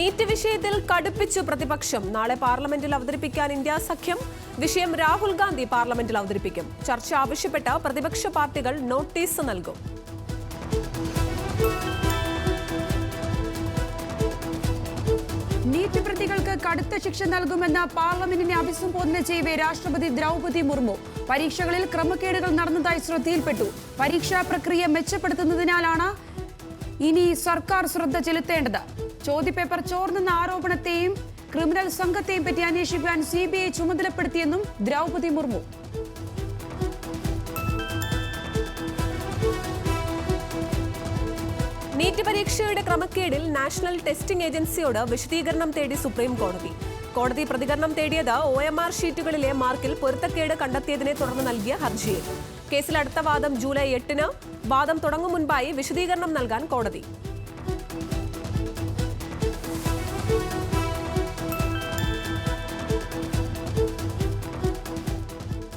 NEET വിഷയത്തിൽ കടുപ്പിച്ചു പ്രതിപക്ഷം. നാളെ പാർലമെന്റിൽ അവതരിപ്പിക്കാൻ ഇന്ത്യ സഖ്യം. വിഷയം രാഹുൽ ഗാന്ധി പാർലമെന്റിൽ അവതരിപ്പിക്കും. ചർച്ച ആവശ്യപ്പെട്ട് പ്രതിപക്ഷ പാർട്ടികൾ നോട്ടീസ് നൽകും. നീറ്റ് പ്രതികൾക്ക് കടുത്ത ശിക്ഷ നൽകുമെന്ന് പാർലമെന്റിനെ അഭിസംബോധന ചെയ്യവേ രാഷ്ട്രപതി ദ്രൗപദി മുർമു പരീക്ഷകളിൽ ക്രമക്കേടുകൾ നടന്നതായി ശ്രദ്ധയിൽപ്പെട്ടു. പരീക്ഷാ പ്രക്രിയ മെച്ചപ്പെടുത്തുന്നതിനാലാണ് ഇനി സർക്കാർ ശ്രദ്ധ ചെലുത്തേണ്ടത്. ചോദ്യപേപ്പർ ചോർന്നെന്ന ആരോപണത്തെയും ക്രിമിനൽ സംഘത്തെയും പറ്റി അന്വേഷിക്കാൻ CBI ചുമതലപ്പെടുത്തിയെന്നും ദ്രൗപദി മുർമു. നീറ്റ് പരീക്ഷയുടെ ക്രമക്കേടിൽ നാഷണൽ ടെസ്റ്റിംഗ് ഏജൻസിയോട് വിശദീകരണം തേടി സുപ്രീം കോടതി. കോടതി പ്രതികരണം തേടിയത് OMR ഷീറ്റുകളിലെ മാർക്കിൽ പൊരുത്തക്കേട് കണ്ടെത്തിയതിനെ തുടർന്ന് നൽകിയ ഹർജിയിൽ. കേസിൽ അടുത്ത വാദം ജൂലൈ 8-ന്. വാദം തുടങ്ങും മുൻപായി വിശദീകരണം നൽകാൻ കോടതി.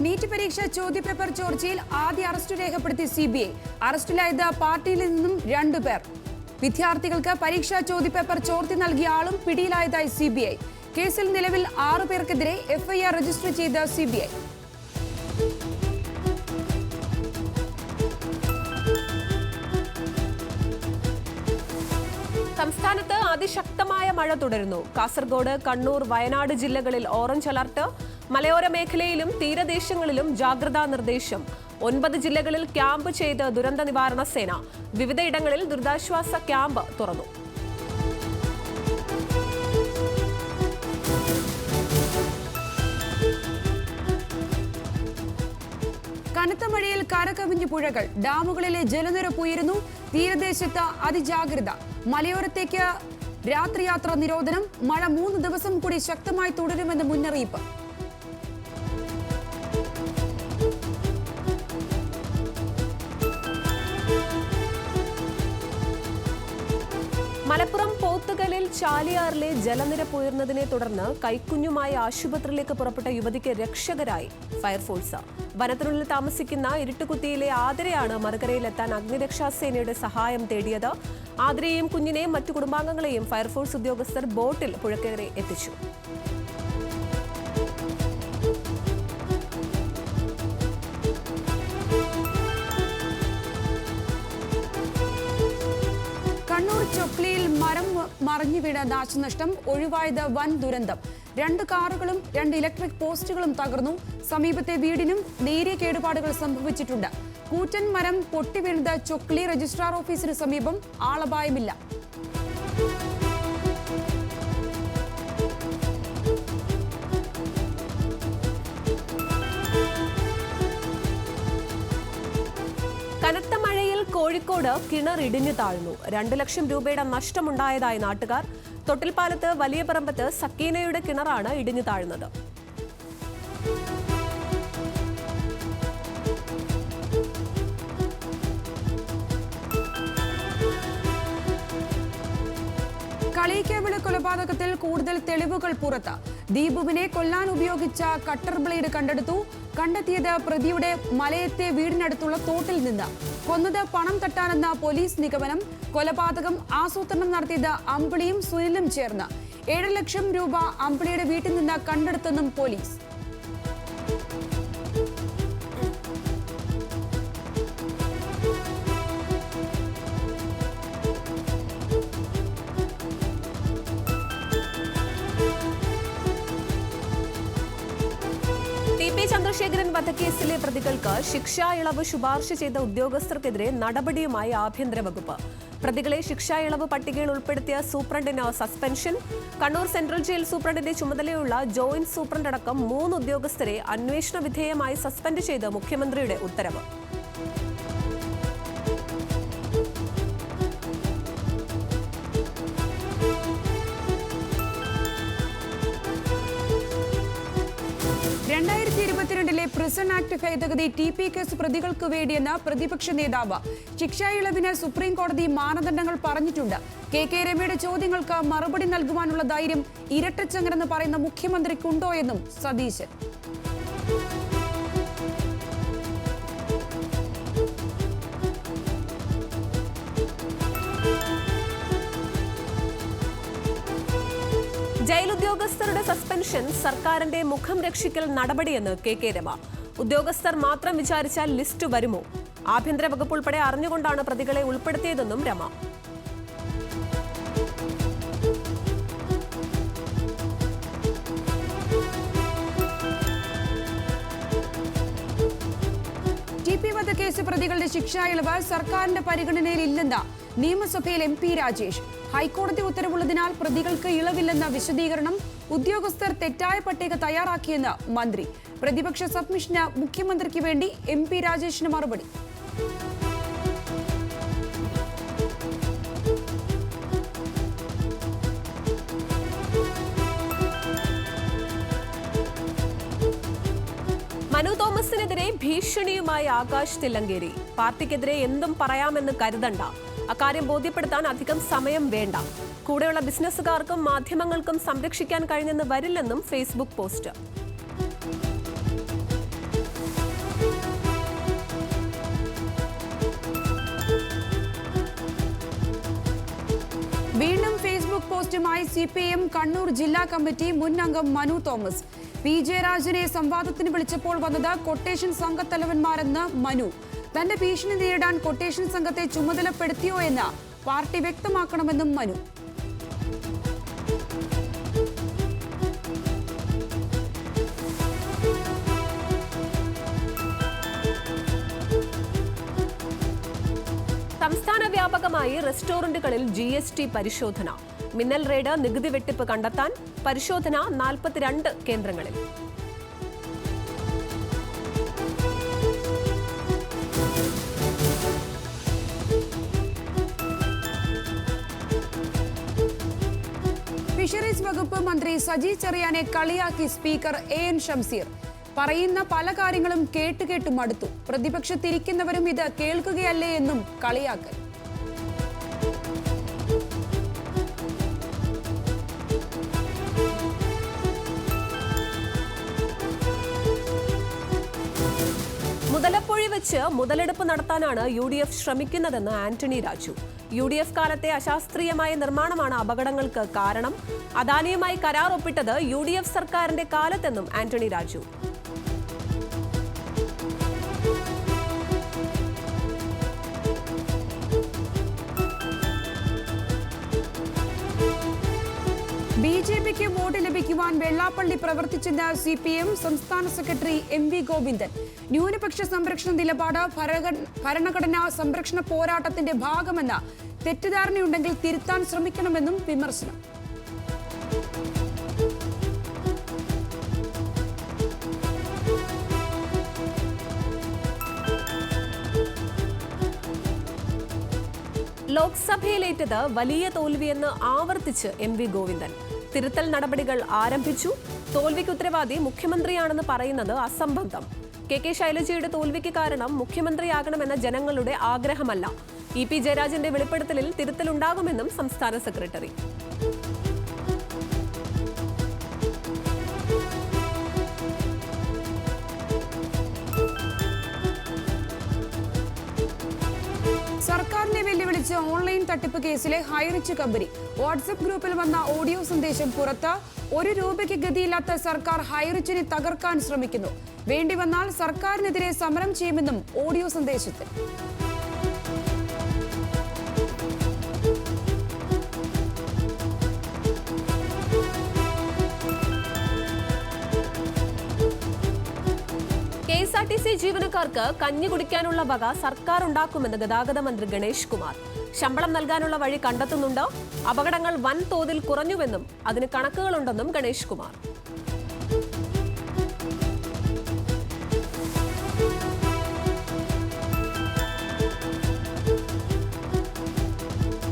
നീറ്റ് പരീക്ഷ ചോദ്യപേപ്പർ ചോർച്ചയിൽ ആദ്യ അറസ്റ്റ് രേഖപ്പെടുത്തി CBI. അറസ്റ്റിലായത് പാർട്ടിയിൽ നിന്നും 2 പേർ. വിദ്യാർത്ഥികൾക്ക് പരീക്ഷാ ചോദ്യപേപ്പർ ചോർത്തി നൽകിയ ആളും പിടിയിലായതായി CBI. കേസിൽ നിലവിൽ 6 പേർക്കെതിരെ FIR രജിസ്റ്റർ ചെയ്ത CBI. സംസ്ഥാനത്ത് അതിശക്തമായ മഴ തുടരുന്നു. കാസർഗോഡ്, കണ്ണൂർ, വയനാട് ജില്ലകളിൽ ഓറഞ്ച് അലർട്ട്. മലയോര മേഖലയിലും തീരദേശങ്ങളിലും ജാഗ്രതാ നിർദ്ദേശം. 9 ജില്ലകളിൽ ക്യാമ്പ് ചെയ്ത് ദുരന്ത നിവാരണ സേന. വിവിധയിടങ്ങളിൽ ദുരിതാശ്വാസ ക്യാമ്പ് തുറന്നു. കനത്ത മഴയിൽ കരകവിഞ്ഞു പുഴകൾ. ഡാമുകളിലെ ജലനിരപ്പ് ഉയരുന്നു. തീരദേശത്ത് അതിജാഗ്രത. മലയോരത്തേക്ക് രാത്രിയാത്ര നിരോധനം. മഴ 3 ദിവസം കൂടി ശക്തമായി തുടരുമെന്ന് മുന്നറിയിപ്പ്. മലപ്പുറം പോത്തുകലിൽ ചാലിയാറിലെ ജലനിരപ്പ് ഉയർന്നതിനെ തുടർന്ന് കൈക്കുഞ്ഞുമായി ആശുപത്രിയിലേക്ക് പുറപ്പെട്ട യുവതിക്ക് രക്ഷകരായി ഫയർഫോഴ്സ്. വനത്തിനുള്ളിൽ താമസിക്കുന്ന ഇരുട്ടുകുത്തിയിലെ ആതിരയാണ് മറുകരയിലെത്താൻ അഗ്നിരക്ഷാസേനയുടെ സഹായം തേടിയത്. ആതിരയെയും കുഞ്ഞിനെയും മറ്റു കുടുംബാംഗങ്ങളെയും ഫയർഫോഴ്സ് ഉദ്യോഗസ്ഥർ ബോട്ടിൽ പുഴക്കരെ എത്തിച്ചു. കണ്ണൂർ ചൊക്ലിയിൽ മരം മറിഞ്ഞു വീണ നാശനഷ്ടം. ഒഴിവായത് വൻ ദുരന്തം. 2 കാറുകളും 2 ഇലക്ട്രിക് പോസ്റ്റുകളും തകർന്നു. സമീപത്തെ വീടിനും നേരിയ കേടുപാടുകൾ സംഭവിച്ചിട്ടുണ്ട്. കൂറ്റൻ മരം പൊട്ടിവീണത് ചൊക്ലി രജിസ്ട്രാർ ഓഫീസിന് സമീപം. ആളപായമില്ല. കനത്ത മഴയിൽ കോഴിക്കോട് കിണർ ഇടിഞ്ഞു താഴ്ന്നു. 2 ലക്ഷം രൂപയുടെ നഷ്ടമുണ്ടായതായി നാട്ടുകാർ. തൊട്ടിൽപ്പാലത്ത് വലിയ പറമ്പത്ത് സക്കീനയുടെ കിണറാണ് ഇടിഞ്ഞു താഴ്ന്നത്. കളിയിക്കാവിള കൊലപാതകത്തിൽ കൂടുതൽ തെളിവുകൾ പുറത്ത്. ദീപുവിനെ കൊല്ലാൻ ഉപയോഗിച്ച കട്ടർ ബ്ലേഡ് കണ്ടെത്തിയത് പ്രതിയുടെ മലയത്തെ വീടിനടുത്തുള്ള തോട്ടിൽ നിന്ന്. കൊന്നത് പണം തട്ടാനെന്ന പോലീസ് നിഗമനം. കൊലപാതകം ആസൂത്രണം നടത്തിയത് അമ്പിളിയും സുനിലും ചേർന്ന്. 7 ലക്ഷം രൂപ അമ്പിളിയുടെ വീട്ടിൽ നിന്ന് കണ്ടെടുത്തെന്നും പോലീസ്. TP ചന്ദ്രശേഖരൻ വധക്കേസിലെ പ്രതികൾക്ക് ശിക്ഷാ ഇളവ് ശുപാർശ ചെയ്ത ഉദ്യോഗസ്ഥർക്കെതിരെ നടപടിയുമായി ആഭ്യന്തര വകുപ്പ്. പ്രതികളെ ശിക്ഷാ ഇളവ് പട്ടികയിൽ ഉൾപ്പെടുത്തിയ സൂപ്രണ്ടിന് സസ്പെൻഷൻ. കണ്ണൂർ സെൻട്രൽ ജയിൽ സൂപ്രണ്ടിന്റെ ചുമതലയുള്ള ജോയിന്റ് സൂപ്രണ്ട് അടക്കം 3 ഉദ്യോഗസ്ഥരെ അന്വേഷണ വിധേയമായി സസ്പെൻഡ് ചെയ്ത് മുഖ്യമന്ത്രിയുടെ ഉത്തരവ്. പ്രിസൺ ആക്ട് ഭേദഗതി TP കേസ് പ്രതികൾക്ക് വേണ്ടിയെന്ന് പ്രതിപക്ഷ നേതാവ്. ശിക്ഷാ ഇളവിന് സുപ്രീം കോടതി മാനദണ്ഡങ്ങൾ പറഞ്ഞിട്ടുണ്ട്. KK രമയുടെ ചോദ്യങ്ങൾക്ക് മറുപടി നൽകുവാനുള്ള ധൈര്യം ഇരട്ടച്ചങ്ങനെന്ന് പറയുന്ന മുഖ്യമന്ത്രിക്കുണ്ടോ എന്നും സതീശൻ. ജയിലുദ്യോഗസ്ഥരുടെ സസ്പെൻഷൻ സർക്കാരിന്റെ മുഖം രക്ഷിക്കൽ നടപടിയെന്ന് കെ രമ. ഉദ്യോഗസ്ഥർ മാത്രം വിചാരിച്ചാൽ ലിസ്റ്റ് വരുമോ? ആഭ്യന്തര വകുപ്പ് ഉൾപ്പെടെ അറിഞ്ഞുകൊണ്ടാണ് പ്രതികളെ ഉൾപ്പെടുത്തിയതെന്നും രമ. ടി.പി. വധക്കേസ് പ്രതികളുടെ ശിക്ഷാ ഇളവ് സർക്കാരിന്റെ പരിഗണനയിലില്ലെന്ന് നിയമസഭയിൽ MP രാജേഷ്. ഹൈക്കോടതി ഉത്തരവുള്ളതിനാൽ പ്രതികൾക്ക് ഇളവില്ലെന്ന വിശദീകരണം. ഉദ്യോഗസ്ഥർ തെറ്റായ പട്ടിക തയ്യാറാക്കിയെന്ന് മന്ത്രി. പ്രതിപക്ഷ സബ്മിഷന് മുഖ്യമന്ത്രിക്ക് വേണ്ടി MP രാജേഷിന് മറുപടി. മനു തോമസിനെതിരെ ഭീഷണിയുമായി ആകാശ് തില്ലങ്കേരി. പാർട്ടിക്കെതിരെ എന്തും പറയാമെന്ന് കരുതണ്ട, അക്കാര്യം ബോധ്യപ്പെടുത്താൻ അധികം സമയം വേണ്ട. കൂടെയുള്ള ബിസിനസ്സുകാർക്കും മാധ്യമങ്ങൾക്കും സംരക്ഷിക്കാൻ കഴിഞ്ഞെന്ന് വരില്ലെന്നും ഫേസ്ബുക്ക് പോസ്റ്റ്. വീണ്ടും ഫേസ്ബുക്ക് പോസ്റ്റുമായി CPIM കണ്ണൂർ ജില്ലാ കമ്മിറ്റി മുൻ അംഗം മനു തോമസ്. പി ജയരാജനെ സംവാദത്തിന് വിളിച്ചപ്പോൾ വന്നത് കൊട്ടേഷൻ സംഘത്തലവന്മാരെന്ന് മനു. തന്റെ ഭീഷണി നേരിടാൻ കൊട്ടേഷൻ സംഘത്തെ ചുമതലപ്പെടുത്തിയോ എന്ന് പാർട്ടി വ്യക്തമാക്കണമെന്നും മനു. സംസ്ഥാന വ്യാപകമായി റെസ്റ്റോറന്റുകളിൽ GST പരിശോധന. മിന്നൽ റെയ്ഡ് നികുതി വെട്ടിപ്പ് കണ്ടെത്താൻ പരിശോധന 42 കേന്ദ്രങ്ങളിൽ. ഫിഷറീസ് വകുപ്പ് മന്ത്രി സജി ചെറിയാനെ കളിയാക്കി സ്പീക്കർ AN ഷംസീർ. പറയുന്ന പല കാര്യങ്ങളും കേട്ട് മടുത്തു. പ്രതിപക്ഷത്തിരിക്കുന്നവരും ഇത് കേൾക്കുകയല്ലേ എന്നും കളിയാക്കൽ. മുതലപ്പൊഴി വെച്ച് മുതലെടുപ്പ് നടത്താനാണ് UDF ശ്രമിക്കുന്നതെന്ന് ആന്റണി രാജു. UDF കാലത്തെ അശാസ്ത്രീയമായ നിർമ്മാണമാണ് അപകടങ്ങൾക്ക് കാരണം. അദാനിയുമായി കരാർ ഒപ്പിട്ടത് UDF സർക്കാരിന്റെ കാലത്തെന്നും ആന്റണി രാജു. BJPക്ക് വോട്ട് ലഭിക്കുവാൻ വെള്ളാപ്പള്ളി പ്രവർത്തിച്ചെന്ന് CPM സംസ്ഥാന സെക്രട്ടറി MV ഗോവിന്ദൻ. ന്യൂനപക്ഷ സംരക്ഷണ നിലപാട് ഭരണഘടനാ സംരക്ഷണ പോരാട്ടത്തിന്റെ ഭാഗമെന്ന് തെറ്റിദ്ധാരണയുണ്ടെങ്കിൽ തിരുത്താൻ ശ്രമിക്കണമെന്നും വിമർശനം. ലോക്സഭയിലേറ്റത് വലിയ തോൽവിയെന്ന് ആവർത്തിച്ച് MV ഗോവിന്ദൻ. തിരുത്തൽ നടപടികൾ ആരംഭിച്ചു. തോൽവിക്ക് ഉത്തരവാദി മുഖ്യമന്ത്രിയാണെന്ന് പറയുന്നത് അസംബന്ധം. KK ശൈലജയുടെ തോൽവിക്ക് കാരണം മുഖ്യമന്ത്രിയാകണമെന്ന ജനങ്ങളുടെ ആഗ്രഹമല്ല. EP ജയരാജന്റെ വെളിപ്പെടുത്തലിൽ തിരുത്തലുണ്ടാകുമെന്നും സംസ്ഥാന സെക്രട്ടറി. സർക്കാരിനെ വെല്ലുവിളിച്ച് ഓൺലൈൻ തട്ടിപ്പ് കേസിലെ ഹൈറിച്ച് കമ്പനി. വാട്സ്ആപ്പ് ഗ്രൂപ്പിൽ വന്ന ഓഡിയോ സന്ദേശം പുറത്ത്. 1 രൂപയ്ക്ക് ഗതിയില്ലാത്ത സർക്കാർ ഹൈറിച്ചിനെ തകർക്കാൻ ശ്രമിക്കുന്നു. വേണ്ടി വന്നാൽ സർക്കാരിനെതിരെ സമരം ചെയ്യുമെന്നും ഓഡിയോ സന്ദേശത്തിൽ. KSRTC ജീവനക്കാർക്ക് കഞ്ഞി കുടിക്കാനുള്ള വക സർക്കാർ ഉണ്ടാക്കുമെന്ന് ഗതാഗത മന്ത്രി ഗണേഷ് കുമാർ. ശമ്പളം നൽകാനുള്ള വഴി കണ്ടെത്തുന്നുണ്ട്. അപകടങ്ങൾ വൻതോതിൽ കുറഞ്ഞുവെന്നും അതിന് കണക്കുകളുണ്ടെന്നും ഗണേഷ് കുമാർ.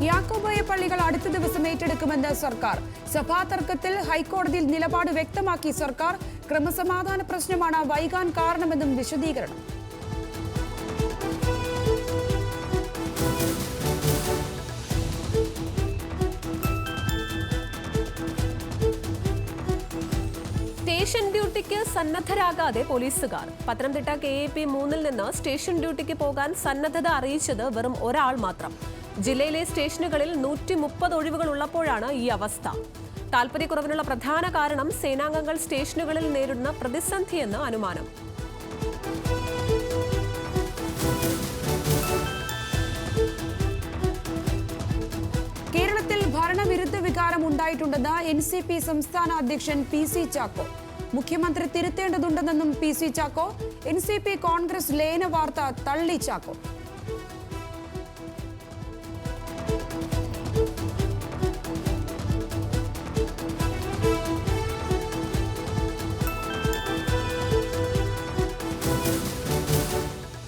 യാക്കോബായ പള്ളികൾ അടുത്ത ദിവസം ഏറ്റെടുക്കുമെന്ന് സർക്കാർ. സഭാ തർക്കത്തിൽ ഹൈക്കോടതിയിൽ നിലപാട് വ്യക്തമാക്കി സർക്കാർ. ക്രമസമാധാന പ്രശ്നമാണ് വൈകാൻ കാരണമെന്നും വിശദീകരണം. സ്റ്റേഷൻ ഡ്യൂട്ടിക്ക് സന്നദ്ധരാകാതെ പോലീസുകാർ. പത്തനംതിട്ട KAP 3-ൽ നിന്ന് സ്റ്റേഷൻ ഡ്യൂട്ടിക്ക് പോകാൻ സന്നദ്ധത അറിയിച്ചത് വെറും ഒരാൾ മാത്രം. ജില്ലയിലെ സ്റ്റേഷനുകളിൽ 130 ഒഴിവുകൾ ഉള്ളപ്പോഴാണ് ഈ അവസ്ഥ. താൽപര്യക്കുറവിനുള്ള പ്രധാന കാരണം സേനാംഗങ്ങൾ സ്റ്റേഷനുകളിൽ നേരിടുന്ന പ്രതിസന്ധിയെന്ന് അനുമാനം. കേരളത്തിൽ ഭരണവിരുദ്ധ വികാരം ഉണ്ടായിട്ടുണ്ടെന്ന് NCP സംസ്ഥാന അധ്യക്ഷൻ PC ചാക്കോ. മുഖ്യമന്ത്രി തിരുത്തേണ്ടതുണ്ടെന്നും PC ചാക്കോ. NCP കോൺഗ്രസ് ലയന വാർത്ത തള്ളി ചാക്കോ.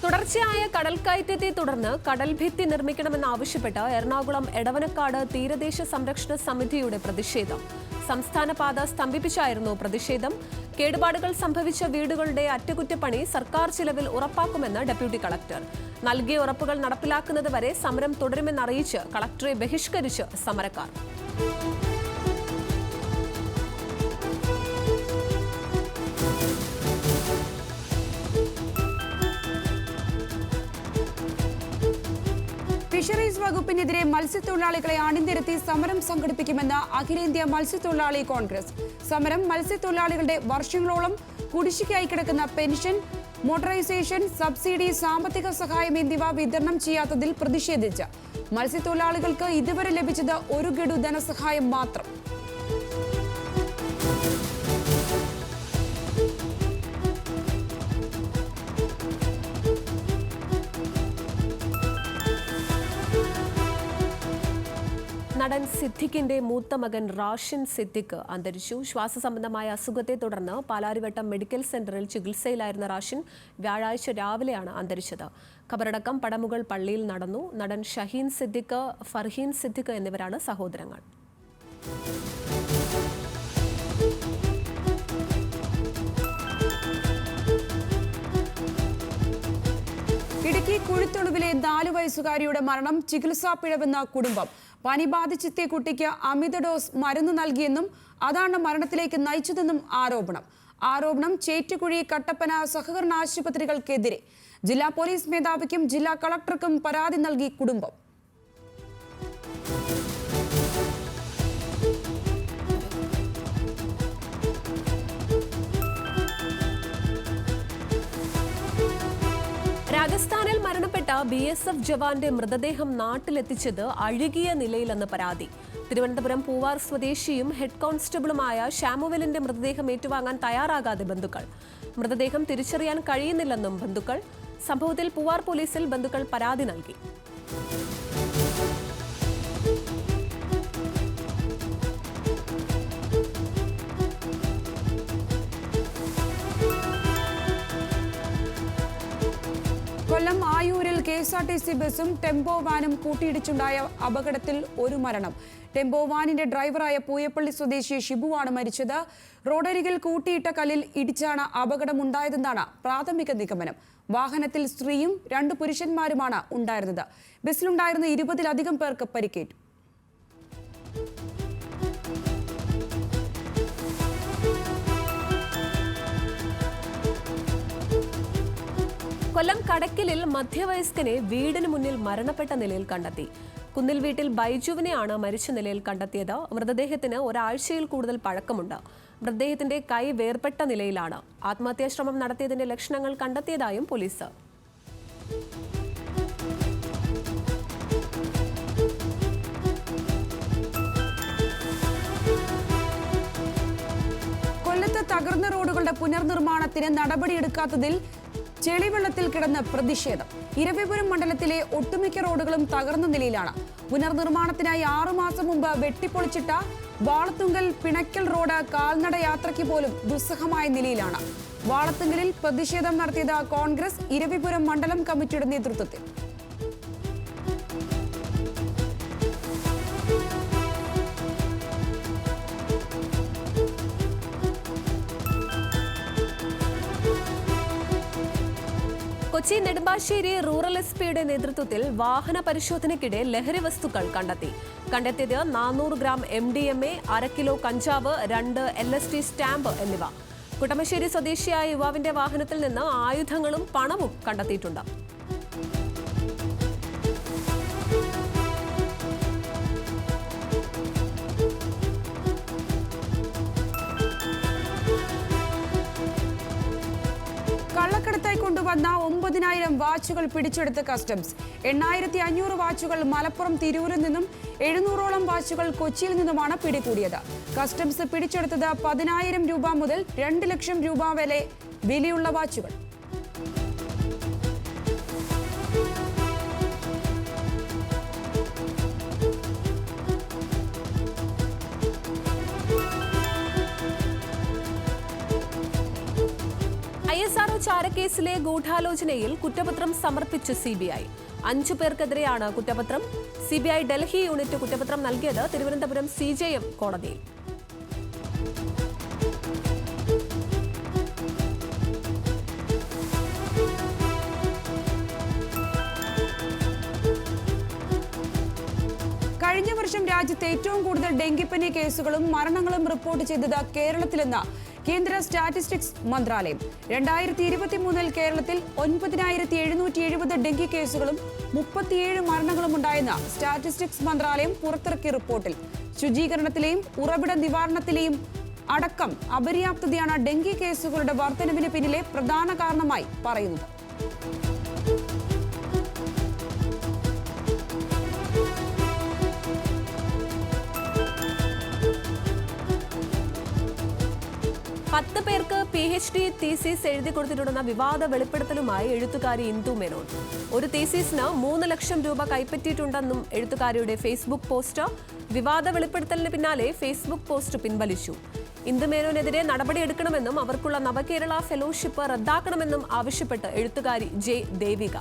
തുടർച്ചയായ കടൽക്കയറ്റത്തെ തുടർന്ന് കടൽഭിത്തി നിർമ്മിക്കണമെന്നാവശ്യപ്പെട്ട് എറണാകുളം എടവനക്കാട് തീരദേശ സംരക്ഷണ സമിതിയുടെ പ്രതിഷേധം. സംസ്ഥാന പാത സ്തംഭിപ്പിച്ചായിരുന്നു പ്രതിഷേധം. കേടുപാടുകൾ സംഭവിച്ച വീടുകളുടെ അറ്റകുറ്റപ്പണി സർക്കാർ ചിലവിൽ ഉറപ്പാക്കുമെന്ന് ഡെപ്യൂട്ടി കളക്ടർ. നൽകിയ ഉറപ്പുകൾ നടപ്പിലാക്കുന്നത് വരെ സമരം തുടരുമെന്നറിയിച്ച് കളക്ടറെ ബഹിഷ്കരിച്ച് സമരക്കാർ. ഫിഷറീസ് വകുപ്പിനെതിരെ മത്സ്യത്തൊഴിലാളികളെ അണിനിരത്തി സമരം സംഘടിപ്പിക്കുമെന്ന് അഖിലേന്ത്യാ മത്സ്യത്തൊഴിലാളി കോൺഗ്രസ്. സമരം മത്സ്യത്തൊഴിലാളികളുടെ വർഷങ്ങളോളം കുടിശ്ശികയായി കിടക്കുന്ന പെൻഷൻ, മോട്ടറൈസേഷൻ, സബ്സിഡി, സാമ്പത്തിക സഹായം എന്നിവ വിതരണം ചെയ്യാത്തതിൽ പ്രതിഷേധിച്ച് മത്സ്യത്തൊഴിലാളികൾക്ക് ഇതുവരെ ലഭിച്ചത് ഒരു ഗഡു ധനസഹായം മാത്രം. നടൻ സിദ്ദിഖിന്റെ മൂത്ത മകൻ റാഷിൻ സിദ്ദിഖ് അന്തരിച്ചു. ശ്വാസസംബന്ധമായ അസുഖത്തെ തുടർന്ന് പാലാരിവട്ടം മെഡിക്കൽ സെന്ററിൽ ചികിത്സയിലായിരുന്ന റാഷിൻ വ്യാഴാഴ്ച രാവിലെയാണ് അന്തരിച്ചത്. ഖബറടക്കം പടമുകൾ പള്ളിയിൽ നടന്നു. നടൻ ഷഹീൻ സിദ്ദിഖ്, ഫർഹീൻ സിദ്ദിഖ് എന്നിവരാണ് സഹോദരങ്ങൾ. ഇടുക്കി കുഴിത്തൊടുവിലെ 4 വയസ്സുകാരിയുടെ മരണം ചികിത്സാ പിഴവെന്ന കുടുംബം. പനി ബാധിച്ചെത്തിയ കുട്ടിക്ക് അമിത ഡോസ് മരുന്ന് നൽകിയെന്നും അതാണ് മരണത്തിലേക്ക് നയിച്ചതെന്നും ആരോപണം ചേറ്റുകുഴി, കട്ടപ്പന സഹകരണ ആശുപത്രികൾക്കെതിരെ. ജില്ലാ പോലീസ് മേധാവിക്കും ജില്ലാ കളക്ടർക്കും പരാതി നൽകി കുടുംബം. രാജസ്ഥാനിൽ മരണപ്പെട്ട BSF ജവാന്റെ മൃതദേഹം നാട്ടിലെത്തിച്ചത് അഴുകിയ നിലയിലെന്ന് പരാതി. തിരുവനന്തപുരം പൂവാർ സ്വദേശിയും ഹെഡ് കോൺസ്റ്റബിളുമായ ഷാമുവലിന്റെ മൃതദേഹം ഏറ്റുവാങ്ങാൻ തയ്യാറാകാതെ ബന്ധുക്കൾ. മൃതദേഹം തിരിച്ചറിയാൻ കഴിയുന്നില്ലെന്നും ബന്ധുക്കൾ. സംഭവത്തിൽ പൂവാർ പോലീസിൽ ബന്ധുക്കൾ പരാതി നൽകി. കൊല്ലം ആയൂരിൽ KSRTC ബസും ടെമ്പോ വാനും കൂട്ടിയിടിച്ചുണ്ടായ അപകടത്തിൽ ഒരു മരണം. ടെമ്പോ വാനിന്റെ ഡ്രൈവറായ പൂയപ്പള്ളി സ്വദേശി ഷിബുവാണ് മരിച്ചത്. റോഡരികിൽ കൂട്ടിയിട്ട കല്ലിൽ ഇടിച്ചാണ് അപകടമുണ്ടായതെന്നാണ് പ്രാഥമിക നിഗമനം. വാഹനത്തിൽ സ്ത്രീയും 2 പുരുഷന്മാരുമാണ് ഉണ്ടായിരുന്നത്. ബസ്സിലുണ്ടായിരുന്ന 20-ലധികം പേർക്ക് പരിക്കേറ്റു. കൊല്ലം കടക്കലിൽ മധ്യവയസ്കനെ വീടിന് മുന്നിൽ മരണപ്പെട്ട നിലയിൽ കണ്ടെത്തി. കുന്നിൽ വീട്ടിൽ ബൈജുവിനെയാണ് മരിച്ച നിലയിൽ കണ്ടെത്തിയത്. മൃതദേഹത്തിന് ഒരാഴ്ചയിൽ കൂടുതൽ പഴക്കമുണ്ട്. മൃതദേഹത്തിന്റെ കൈ വേർപെട്ട നിലയിലാണ്. ആത്മഹത്യാശ്രമം നടത്തിയതിന്റെ ലക്ഷണങ്ങൾ കണ്ടെത്തിയതായും പോലീസ്. കൊല്ലത്ത് തകർന്ന റോഡുകളുടെ പുനർനിർമ്മാണത്തിന് നടപടിയെടുക്കാത്തതിൽ ചെളിവെള്ളത്തിൽ കിടന്ന് പ്രതിഷേധം. ഇരവിപുരം മണ്ഡലത്തിലെ ഒട്ടുമിക്ക റോഡുകളും തകർന്ന നിലയിലാണ്. പുനർനിർമ്മാണത്തിനായി 6 മാസം മുമ്പ് വെട്ടിപ്പൊളിച്ചിട്ട വാളത്തുങ്കൽ പിണക്കൽ റോഡ് കാൽനട യാത്രയ്ക്ക് പോലും ദുസ്സഹമായ നിലയിലാണ്. വാളത്തുങ്കലിൽ പ്രതിഷേധം നടത്തിയത് കോൺഗ്രസ് ഇരവിപുരം മണ്ഡലം കമ്മിറ്റിയുടെ നേതൃത്വത്തിൽ. കൊച്ചി നെടുമ്പാശ്ശേരി റൂറൽ SP-യുടെ നേതൃത്വത്തിൽ വാഹന പരിശോധനയ്ക്കിടെ ലഹരി വസ്തുക്കൾ കണ്ടെത്തിയത് 400 ഗ്രാം MDMA, 1/2 കിലോ കഞ്ചാവ്, 2 LSD സ്റ്റാമ്പ് എന്നിവ. കുട്ടമശ്ശേരി സ്വദേശിയായ യുവാവിന്റെ വാഹനത്തിൽ നിന്ന് ആയുധങ്ങളും പണവും കണ്ടെത്തിയിട്ടുണ്ട്. വന്ന 9,000 വാച്ചുകൾ പിടിച്ചെടുത്ത് കസ്റ്റംസ്. 8,500 വാച്ചുകൾ മലപ്പുറം തിരൂരിൽ നിന്നും 700ഓളം വാച്ചുകൾ കൊച്ചിയിൽ നിന്നുമാണ് പിടികൂടിയത്. കസ്റ്റംസ് പിടിച്ചെടുത്തത് 10,000 രൂപ മുതൽ 2 ലക്ഷം രൂപ വരെ വിലയുള്ള വാച്ചുകൾ. ISRO ചാരക്കേസിലെ ഗൂഢാലോചനയിൽ കുറ്റപത്രം സമർപ്പിച്ച് CBI. 5 പേർക്കെതിരെയാണ് കുറ്റപത്രം. CBI ഡൽഹി യൂണിറ്റ് കുറ്റപത്രം നൽകിയത് തിരുവനന്തപുരം CJM കോടതിയിൽ. കഴിഞ്ഞ വർഷം രാജ്യത്ത് ഏറ്റവും കൂടുതൽ ഡെങ്കിപ്പനി കേസുകളും മരണങ്ങളും റിപ്പോർട്ട് ചെയ്തത് കേരളത്തിലെന്ന് കേന്ദ്ര സ്റ്റാറ്റിസ്റ്റിക്സ് മന്ത്രാലയം. 2023 കേരളത്തിൽ 9,770 ഡെങ്കി കേസുകളും 37 മരണങ്ങളും ഉണ്ടായെന്ന് സ്റ്റാറ്റിസ്റ്റിക്സ് മന്ത്രാലയം പുറത്തിറക്കിയ റിപ്പോർട്ടിൽ. ശുചീകരണത്തിലെയും ഉറവിട നിവാരണത്തിലെയും അടക്കം അപര്യാപ്തതയാണ് ഡെങ്കി കേസുകളുടെ വർധനവിന് പിന്നിലെ പ്രധാന കാരണമായി പറയുന്നത്. പത്ത് പേർക്ക് PhD തീസിസ് എഴുതി കൊടുത്തിട്ടുണ്ടെന്ന വിവാദ വെളിപ്പെടുത്തലുമായി എഴുത്തുകാരി ഇന്ദു മേനോൻ. ഒരു തീസിസിന് 3 ലക്ഷം രൂപ കൈപ്പറ്റിയിട്ടുണ്ടെന്നും എഴുത്തുകാരിയുടെ ഫേസ്ബുക്ക് പോസ്റ്റ്. വിവാദ വെളിപ്പെടുത്തലിന് പിന്നാലെ ഫേസ്ബുക്ക് പോസ്റ്റ് പിൻവലിച്ചു. ഇന്ദു മേനോനെതിരെ നടപടിയെടുക്കണമെന്നും അവർക്കുള്ള നവകേരള ഫെലോഷിപ്പ് റദ്ദാക്കണമെന്നും ആവശ്യപ്പെട്ട് എഴുത്തുകാരി J. ദേവിക.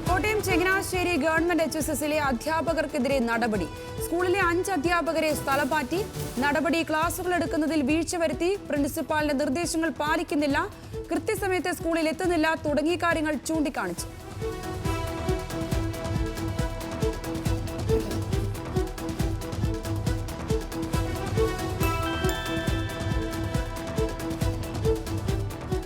കോട്ടയം ചങ്ങനാശ്ശേരി ഗവൺമെന്റ് HSSലെ അധ്യാപകർക്കെതിരെ നടപടി. സ്കൂളിലെ 5 അധ്യാപകരെ സ്ഥലം മാറ്റി. നടപടി ക്ലാസുകൾ എടുക്കുന്നതിൽ വീഴ്ച വരുത്തി, പ്രിൻസിപ്പാളിന്റെ നിർദ്ദേശങ്ങൾ പാലിക്കുന്നില്ല, കൃത്യസമയത്ത് സ്കൂളിൽ എത്തുന്നില്ല തുടങ്ങിയ കാര്യങ്ങൾ ചൂണ്ടിക്കാണിച്ചു.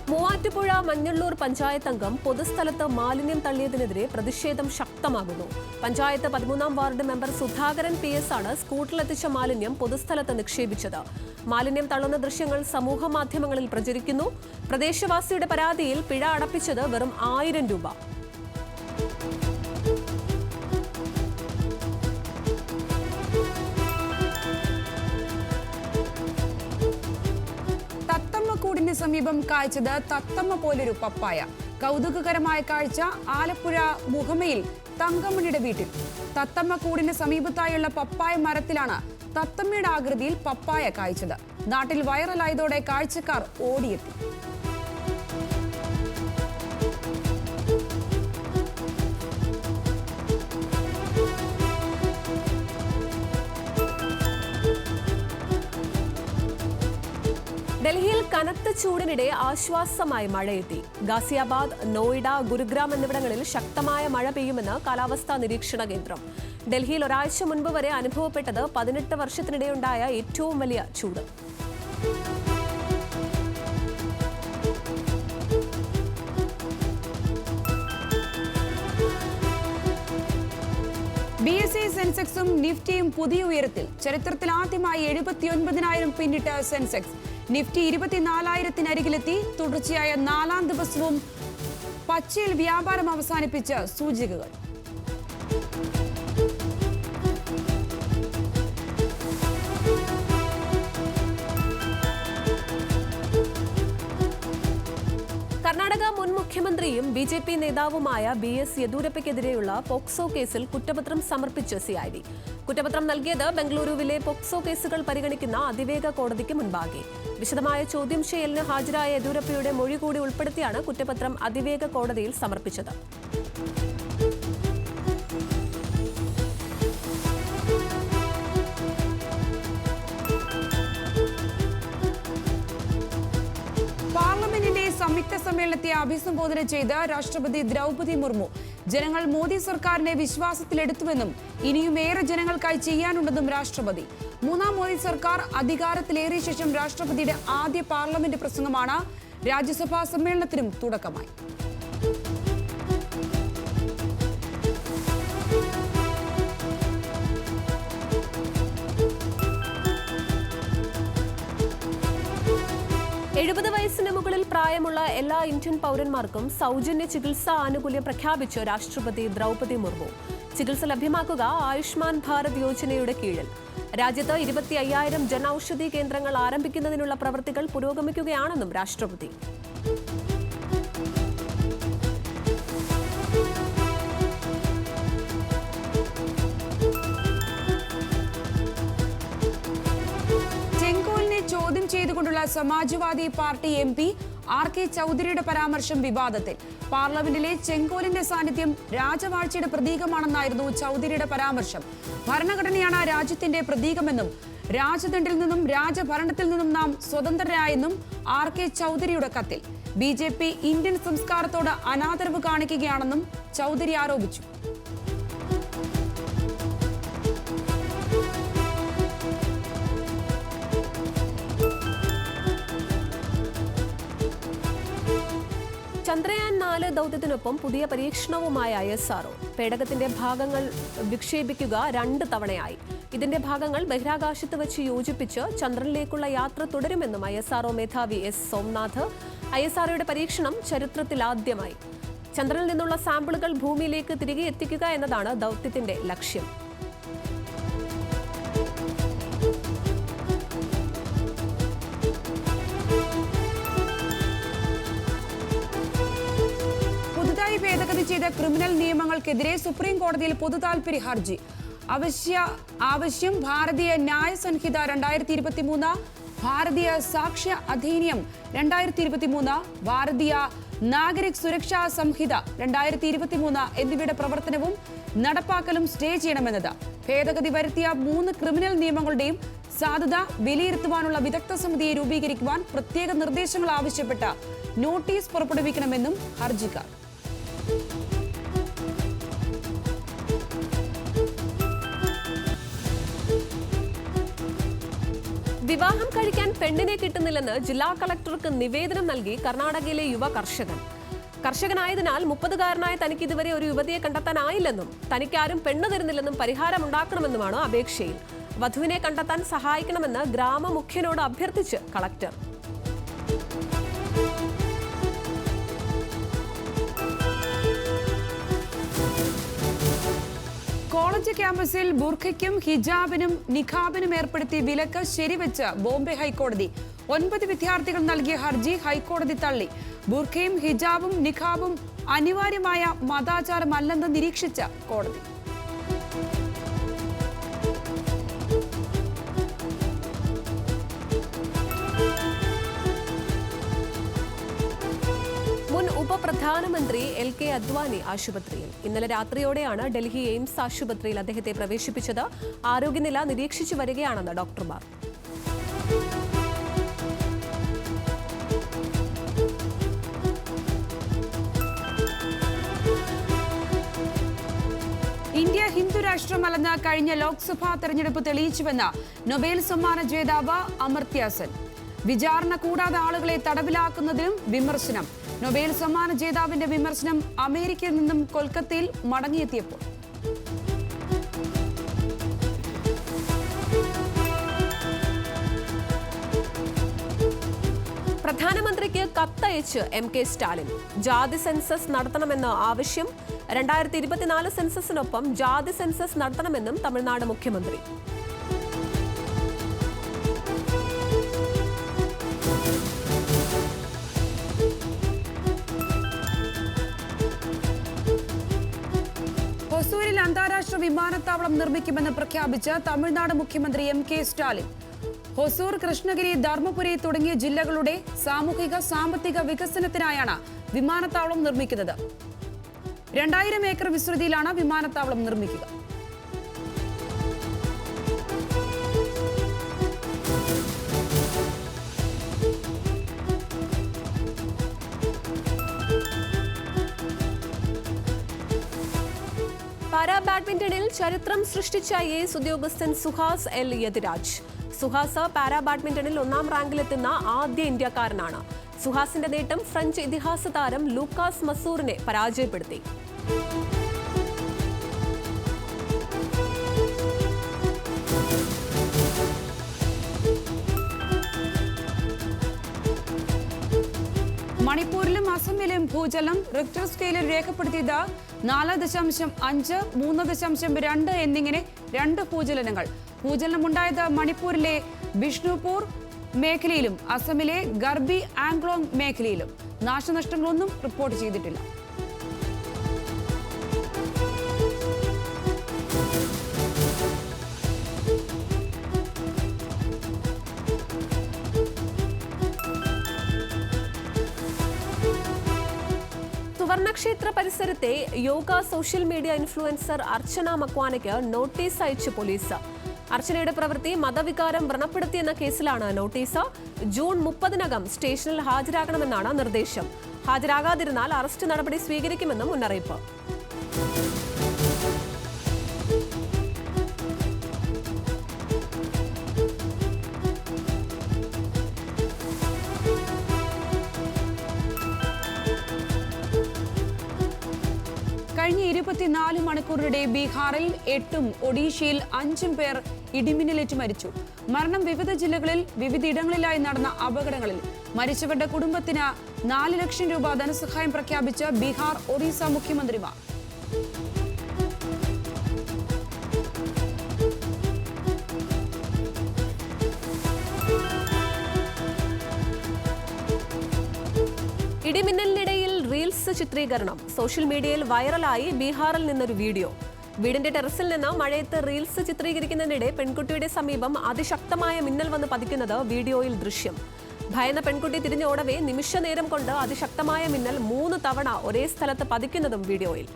മൂവാറ്റുപുഴ മഞ്ഞള്ളൂർ പഞ്ചായത്ത് അംഗം പൊതുസ്ഥലത്ത് മാലിന്യം തള്ളിയതിനെതിരെ പ്രതിഷേധം ശക്തമാകുന്നു. പഞ്ചായത്ത് 13-ാം വാർഡ് മെമ്പർ സുധാകരൻ PS ആണ് സ്കൂട്ടറിലെത്തിച്ച മാലിന്യം പൊതുസ്ഥലത്ത് നിക്ഷേപിച്ചത്. മാലിന്യം തള്ളുന്ന ദൃശ്യങ്ങൾ സമൂഹ മാധ്യമങ്ങളിൽ പ്രചരിക്കുന്നു. പ്രദേശവാസിയുടെ പരാതിയിൽ പിഴ അടപ്പിച്ചത് വെറും 1000 രൂപ. കൂടിന് സമീപം കായ്ച്ചത് തത്തമ്മ പോലൊരു പപ്പായ. കൗതുകകരമായ കാഴ്ച ആലപ്പുഴ മുഹമ്മയിൽ തങ്കമണിയുടെ വീട്ടിൽ. തത്തമ്മ കൂടിന് സമീപത്തായുള്ള പപ്പായ മരത്തിലാണ് തത്തമ്മയുടെ ആകൃതിയിൽ പപ്പായ കായ്ച്ചത്. നാട്ടിൽ വൈറലായതോടെ കാഴ്ചക്കാർ ഓടിയെത്തി. ഡൽഹിയിൽ കനത്ത ചൂടിനിടെ ആശ്വാസമായി മഴയെത്തി. ഗാസിയാബാദ്, നോയിഡ, ഗുരുഗ്രാം എന്നിവിടങ്ങളിൽ ശക്തമായ മഴ പെയ്യുമെന്ന് കാലാവസ്ഥാ നിരീക്ഷണ കേന്ദ്രം. ഡൽഹിയിൽ ഒരാഴ്ച മുൻപ് വരെ അനുഭവപ്പെട്ടത് 18 വർഷത്തിനിടെയുണ്ടായ ഏറ്റവും വലിയ ചൂട്. BSE സെൻസെക്സും നിഫ്റ്റിയും പുതിയ ഉയരത്തിൽ. ചരിത്രത്തിൽ ആദ്യമായി 79,000 പിന്നിട്ട സെൻസെക്സ്. നിഫ്റ്റി 24,000-നരികിലെത്തി. തുടർച്ചയായ 4-ാം ദിവസവും പച്ചയിൽ വ്യാപാരം അവസാനിപ്പിച്ച സൂചികകൾ. കർണാടക മുൻ മുഖ്യമന്ത്രിയും BJP നേതാവുമായ BS യെദ്യൂരപ്പയ്ക്കെതിരെയുള്ള പോക്സോ കേസിൽ കുറ്റപത്രം സമർപ്പിച്ച് CID. കുറ്റപത്രം നൽകിയത് ബംഗളൂരുവിലെ പോക്സോ കേസുകൾ പരിഗണിക്കുന്ന അതിവേഗ കോടതിക്ക് മുൻപാകെ. വിശദമായ ചോദ്യം ചെയ്യലിന് ഹാജരായ യെദ്യൂരപ്പയുടെ മൊഴി കൂടി ഉൾപ്പെടുത്തിയാണ് കുറ്റപത്രം അതിവേഗ കോടതിയിൽ സമർപ്പിച്ചത്. പാർലമെന്റിന്റെ സംയുക്ത സമ്മേളനത്തെ അഭിസംബോധന ചെയ്ത് രാഷ്ട്രപതി ദ്രൗപദി മുർമു ജനങ്ങൾ മോദി സർക്കാരിനെ വിശ്വാസത്തിലെടുത്തുവെന്നും ഇനിയും ഏറെ ജനങ്ങൾക്കായി ചെയ്യാനുണ്ടെന്നും രാഷ്ട്രപതി. 3-ാം മോദി സർക്കാർ അധികാരത്തിലേറിയ ശേഷം രാഷ്ട്രപതിയുടെ ആദ്യ പാർലമെന്റ് പ്രസംഗമാണ്. രാജ്യസഭാ സമ്മേളനത്തിനും തുടക്കമായി. 70 വയസ്സിന് മുകളിൽ പ്രായമുള്ള എല്ലാ ഇന്ത്യൻ പൗരന്മാർക്കും സൗജന്യ ചികിത്സാ ആനുകൂല്യം പ്രഖ്യാപിച്ച് രാഷ്ട്രപതി ദ്രൗപദി മുർമു. ചികിത്സ ലഭ്യമാക്കുക ആയുഷ്മാൻ ഭാരത് യോജനയുടെ കീഴിൽ. രാജ്യത്ത് 25,000 ജൻ ഔഷധി കേന്ദ്രങ്ങൾ ആരംഭിക്കുന്നതിനുള്ള പ്രവൃത്തികൾ പുരോഗമിക്കുകയാണെന്നും രാഷ്ട്രപതി. ചോദ്യം ചെയ്തുകൊണ്ടുള്ള സമാജ്വാദി പാർട്ടി MP RK ചൗധരിയുടെ പരാമർശം വിവാദത്തിൽ. പാർലമെന്റിലെ ചെങ്കോലിന്റെ സാന്നിധ്യം രാജവാഴ്ചയുടെ പ്രതീകമാണെന്നായിരുന്നു ചൗധരിയുടെ പരാമർശം. ഭരണഘടനയാണ് രാജ്യത്തിന്റെ പ്രതീകമെന്നും രാജദണ്ഡിൽ നിന്നും രാജഭരണത്തിൽ നിന്നും നാം സ്വതന്ത്രരായെന്നും RK ചൗധരിയുടെ കത്തിൽ. BJP ഇന്ത്യൻ സംസ്കാരത്തോട് അനാദരവ് കാണിക്കുകയാണെന്നും ചൗധരി ആരോപിച്ചു. ചന്ദ്രയാൻ 4 ദൗത്യത്തിനൊപ്പം പുതിയ പരീക്ഷണവുമായ ISRO. പേടകത്തിന്റെ ഭാഗങ്ങൾ വിക്ഷേപിക്കുക 2 തവണയായി. ഇതിന്റെ ഭാഗങ്ങൾ ബഹിരാകാശത്ത് വെച്ച് യോജിപ്പിച്ച് ചന്ദ്രനിലേക്കുള്ള യാത്ര തുടരുമെന്നും ISRO മേധാവി S. സോംനാഥ്. ISROയുടെ പരീക്ഷണം ചരിത്രത്തിലാദ്യമായി. ചന്ദ്രനിൽ നിന്നുള്ള സാമ്പിളുകൾ ഭൂമിയിലേക്ക് തിരികെ എത്തിക്കുക എന്നതാണ് ദൗത്യത്തിന്റെ ലക്ഷ്യം. ഭേദഗതി ചെയ്ത ക്രിമിനൽ നിയമങ്ങൾക്കെതിരെ സുപ്രീം കോടതിയിൽ പൊതുതാൽപര്യ ഹർജി. ആവശ്യം ഭാരതീയ ന്യായ സംഹിത 2023, ഭാരതീയ സാക്ഷ്യ അധിനിയം 2023, ഭാരതീയ നാഗരിക് സുരക്ഷാ സംഹിത 2023 എന്നിവയുടെ പ്രവർത്തനവും നടപ്പാക്കലും സ്റ്റേ ചെയ്യണമെന്നത്. ഭേദഗതി വരുത്തിയ 3 ക്രിമിനൽ നിയമങ്ങളുടെയും സാധുത വിലയിരുത്തുവാനുള്ള വിദഗ്ധ സമിതിയെ രൂപീകരിക്കുവാൻ പ്രത്യേക നിർദ്ദേശങ്ങൾ ആവശ്യപ്പെട്ട് നോട്ടീസ് പുറപ്പെടുവിക്കണമെന്നും ഹർജിക്കാർ. വിവാഹം കഴിക്കാൻ പെണ്ണിനെ കിട്ടുന്നില്ലെന്ന് ജില്ലാ കളക്ടർക്ക് നിവേദനം നൽകി കർണാടകയിലെ യുവ കർഷകനായതിനാൽ 30-കാരനായ തനിക്ക് ഇതുവരെ ഒരു യുവതിയെ കണ്ടെത്താനായില്ലെന്നും തനിക്കാരും പെണ്ണ് തരുന്നില്ലെന്നും പരിഹാരമുണ്ടാക്കണമെന്നുമാണ് അപേക്ഷയിൽ. വധുവിനെ കണ്ടെത്താൻ സഹായിക്കണമെന്ന് ഗ്രാമമുഖ്യനോട് അഭ്യർത്ഥിച്ച് കളക്ടർ. കോളേജ് ക്യാമ്പസിൽ ബുർഖയ്ക്കും ഹിജാബിനും നിഖാബിനും ഏർപ്പെടുത്തിയ വിലക്ക് ശരിവെച്ച് ബോംബെ ഹൈക്കോടതി. 9 വിദ്യാർത്ഥികൾ നൽകിയ ഹർജി ഹൈക്കോടതി തള്ളി. ബുർഖയും ഹിജാബും നിഖാബും അനിവാര്യമായ മതാചാരമല്ലെന്ന് നിരീക്ഷിച്ച കോടതി. മുൻ ഉപപ്രധാനമന്ത്രി LK അദ്വാനി ആശുപത്രിയിൽ. ഇന്നലെ രാത്രിയോടെയാണ് ഡൽഹി എയിംസ് ആശുപത്രിയിൽ അദ്ദേഹത്തെ പ്രവേശിപ്പിച്ചത്. ആരോഗ്യനില നിരീക്ഷിച്ചു വരികയാണെന്ന് ഡോക്ടർമാർ. ഇന്ത്യ ഹിന്ദു രാഷ്ട്രമല്ലെന്ന് കഴിഞ്ഞ ലോക്സഭാ തെരഞ്ഞെടുപ്പ് തെളിയിച്ചുവെന്ന് നൊബേൽ സമ്മാന ജേതാവ് അമർത്യ സെൻ. വിചാരണ കൂടാതെ ആളുകളെ തടവിലാക്കുന്നതിനും വിമർശനം. നൊബേൽ സമ്മാന ജേതാവിന്റെ വിമർശനം അമേരിക്കയിൽ നിന്നും കൊൽക്കത്തയിൽ മടങ്ങിയെത്തിയപ്പോൾ. പ്രധാനമന്ത്രിക്ക് കത്തയച്ച് MK സ്റ്റാലിൻ. ജാതി സെൻസസ് നടത്തണമെന്ന് ആവശ്യം. 2024 സെൻസസിനൊപ്പം ജാതി സെൻസസ് നടത്തണമെന്നും തമിഴ്നാട് മുഖ്യമന്ത്രി. ഹൊസൂരിൽ അന്താരാഷ്ട്ര വിമാനത്താവളം നിർമ്മിക്കുമെന്ന് പ്രഖ്യാപിച്ച് തമിഴ്നാട് മുഖ്യമന്ത്രി MK സ്റ്റാലിൻ. ഹൊസൂർ, കൃഷ്ണഗിരി, ധർമ്മപുരി തുടങ്ങിയ ജില്ലകളുടെ സാമൂഹിക സാമ്പത്തിക വികസനത്തിനായാണ് വിമാനത്താവളം നിർമ്മിക്കുന്നത്. 2000 ഏക്കർ വിസ്തൃതിയിലാണ് വിമാനത്താവളം നിർമ്മിക്കുക. പാരാ ബാഡ്മിന്റണിൽ ചരിത്രം സൃഷ്ടിച്ച IAS ഉദ്യോഗസ്ഥൻ സുഹാസ് L. യതിരാജ്. സുഹാസ് പാരാ ബാഡ്മിന്റണിൽ 1ാം റാങ്കിലെത്തുന്ന ആദ്യ ഇന്ത്യക്കാരനാണ്. സുഹാസിന്റെ നേട്ടം ഫ്രഞ്ച് ഇതിഹാസ താരം ലൂക്കാസ് മസൂറിനെ പരാജയപ്പെടുത്തി. മണിപ്പൂരിലും അസമിലും ഭൂചലനം റിക്ടർ സ്കെയിലിൽ രേഖപ്പെടുത്തിയത് 4.5, 3.2 എന്നിങ്ങനെ 2 ഭൂചലനങ്ങൾ. ഭൂചലനമുണ്ടായത് മണിപ്പൂരിലെ ബിഷ്ണുപൂർ മേഖലയിലും അസമിലെ ഗർബി ആംഗ്ലോങ് മേഖലയിലും. നാശനഷ്ടങ്ങളൊന്നും റിപ്പോർട്ട് ചെയ്തിട്ടില്ല. സുവർണക്ഷേത്ര പരിസരത്തെ യോഗ സോഷ്യൽ മീഡിയ ഇൻഫ്ലുവൻസർ അർച്ചന മക്വാനയ്ക്ക് നോട്ടീസ് അയച്ചു പോലീസ്. അർച്ചനയുടെ പ്രവൃത്തി മതവികാരം വ്രണപ്പെടുത്തിയെന്ന കേസിലാണ് നോട്ടീസ്. ജൂൺ 30-നകം സ്റ്റേഷനിൽ ഹാജരാകണമെന്നാണ് നിർദ്ദേശം. ഹാജരാകാതിരുന്നാൽ അറസ്റ്റ് നടപടി സ്വീകരിക്കുമെന്നും മുന്നറിയിപ്പ്. കഴിഞ്ഞ 24 മണിക്കൂറിനിടെ ബീഹാറിൽ 8ഉം ഒഡീഷയിൽ 5ഉം പേർ ഇടിമിന്നലേറ്റ് മരിച്ചു. മരണം വിവിധ ജില്ലകളിൽ വിവിധയിടങ്ങളിലായി നടന്ന അപകടങ്ങളിൽ. മരിച്ചവരുടെ കുടുംബത്തിന് 4 ലക്ഷം രൂപ ധനസഹായം പ്രഖ്യാപിച്ച് ബീഹാർ, ഒറീസ മുഖ്യമന്ത്രിമാർ. ഇടിമിന്നലിനിടയിൽ റീൽസ് ചിത്രീകരണം. സോഷ്യൽ മീഡിയയിൽ വൈറലായി ബീഹാറിൽ നിന്നൊരു വീഡിയോ. വീടിന്റെ ടെറസിൽ നിന്ന് മഴയത്ത് റീൽസ് ചിത്രീകരിക്കുന്നതിനിടെ പെൺകുട്ടിയുടെ സമീപം അതിശക്തമായ മിന്നൽ വന്ന് പതിക്കുന്നത് വീഡിയോയിൽ ദൃശ്യം. ഭയന്ന പെൺകുട്ടി തിരിഞ്ഞോടവേ നിമിഷനേരം കൊണ്ട് അതിശക്തമായ മിന്നൽ 3 തവണ ഒരേ സ്ഥലത്ത് പതിക്കുന്നതും വീഡിയോയിൽ.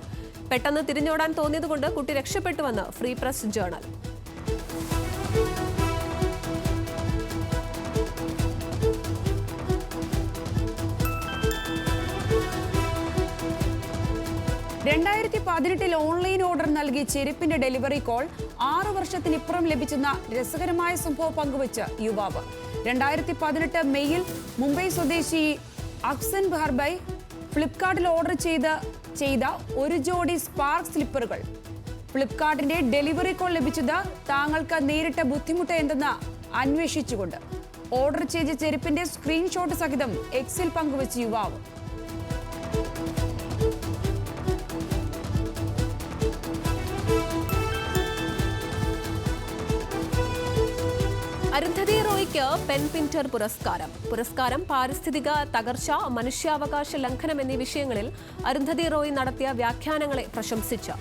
പെട്ടെന്ന് തിരിഞ്ഞോടാൻ തോന്നിയതുകൊണ്ട് കുട്ടി രക്ഷപ്പെട്ടുവെന്ന് ഫ്രീ പ്രസ് ജേണൽ. ൽ ഓൺലൈൻ ഓർഡർ നൽകി ചെരുപ്പിന്റെ ഡെലിവറി കോൾ 6 വർഷത്തിനിപ്പുറം ലഭിച്ചെന്ന രസകരമായ സംഭവം പങ്കുവച്ച് യുവാവ്. 2018 മെയ്യിൽ മുംബൈ സ്വദേശി അക്സൻ ബഹർബൈ ഫ്ലിപ്കാർട്ടിൽ ഓർഡർ ചെയ്ത ഒരു ജോഡി സ്പാർക്ക് സ്ലിപ്പറുകൾ. ഫ്ലിപ്കാർട്ടിന്റെ ഡെലിവറി കോൾ ലഭിച്ചത് താങ്കൾക്ക് നേരിട്ട ബുദ്ധിമുട്ട് എന്തെന്ന് അന്വേഷിച്ചുകൊണ്ട്. ഓർഡർ ചെയ്ത ചെരുപ്പിന്റെ സ്ക്രീൻഷോട്ട് സഹിതം എക്സിൽ പങ്കുവച്ച യുവാവ്. അരുന്ധതി റോയ്ക്ക് പെൻപിന്റർ പുരസ്കാരം പാരിസ്ഥിതിക തകർച്ച, മനുഷ്യാവകാശ ലംഘനം എന്നീ വിഷയങ്ങളിൽ അരുന്ധതി റോയ് നടത്തിയ വ്യാഖ്യാനങ്ങളെ പ്രശംസിച്ച്